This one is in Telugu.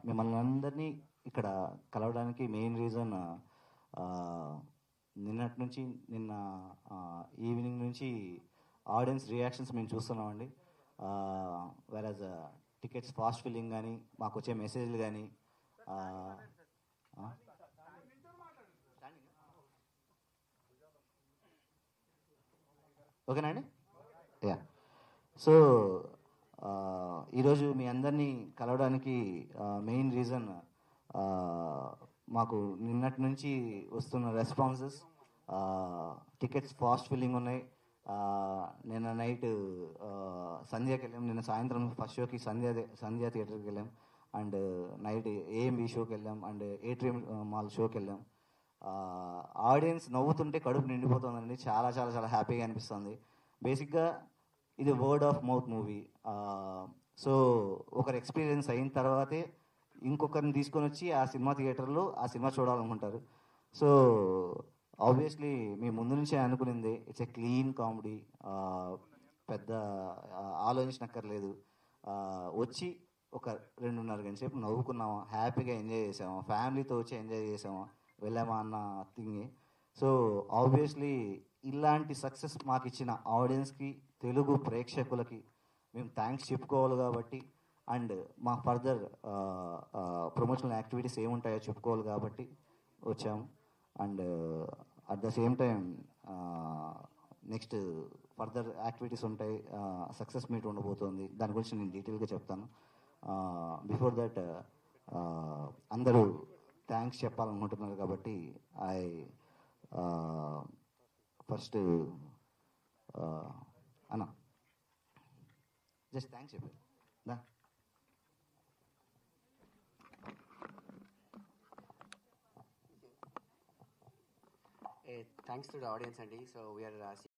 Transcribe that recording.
మిమ్మల్ని అందరినీ ఇక్కడ కలవడానికి మెయిన్ రీజన్ నిన్నటి నుంచి నిన్న ఈవినింగ్ నుంచి ఆడియన్స్ రియాక్షన్స్ మేము చూస్తున్నామండి. వేరాజ్ టికెట్స్ ఫాస్ట్ ఫిల్లింగ్ కానీ మాకు వచ్చే మెసేజ్లు కానీ ఓకేనా అండి? యా. సో ఈరోజు మీ అందరినీ కలవడానికి మెయిన్ రీజన్ మాకు నిన్నటి నుంచి వస్తున్న రెస్పాన్సెస్, టికెట్స్ ఫాస్ట్ ఫిల్లింగ్ ఉన్నాయి. నిన్న నైట్ సంధ్యాకి వెళ్ళాం, నిన్న సాయంత్రం ఫస్ట్ షోకి సంధ్యా థియేటర్కి వెళ్ళాం, అండ్ నైట్ ఏఎంబి షోకి వెళ్ళాం, అండ్ ఏట్రియం మాల్ షోకి వెళ్ళాం. ఆడియన్స్ నవ్వుతుంటే కడుపు నిండిపోతుందండి. చాలా చాలా చాలా హ్యాపీగా అనిపిస్తుంది. బేసిక్గా ఇది word of mouth movie. So ఒకరు ఎక్స్పీరియన్స్ అయిన తర్వాతే ఇంకొకరిని తీసుకొని వచ్చి ఆ సినిమా థియేటర్లో ఆ సినిమా చూడాలనుకుంటారు. సో ఆబ్వియస్లీ మీ ముందు నుంచే అనుకునింది, ఇట్స్ ఎ క్లీన్ కామెడీ. పెద్ద ఆలోచించనక్కర్లేదు. వచ్చి ఒక 2.5 గంటల సేపు నవ్వుకున్నామా, హ్యాపీగా ఎంజాయ్ చేసామా, ఫ్యామిలీతో వచ్చి ఎంజాయ్ చేసామా, వెళ్ళామా అన్న థింగ్. సో ఆబ్వియస్లీ ఇలాంటి సక్సెస్ మాకు ఇచ్చిన ఆడియన్స్కి, తెలుగు ప్రేక్షకులకి మేము థ్యాంక్స్ చెప్పుకోవాలి కాబట్టి, అండ్ మా ఫర్దర్ ప్రమోషనల్ యాక్టివిటీస్ ఏముంటాయో చెప్పుకోవాలి కాబట్టి వచ్చాము. And at the same time next further activities ఉంటాయి, సక్సెస్ మీట్ ఉండబోతోంది. దాని గురించి నేను డీటెయిల్గా చెప్తాను. బిఫోర్ దట్ అందరూ థ్యాంక్స్ చెప్పాలనుకుంటున్నారు కాబట్టి ఐ ఫస్ట్ అన్న జస్ట్ థ్యాంక్స్ చెప్పారు. Thanks to the audience, Andy. So we are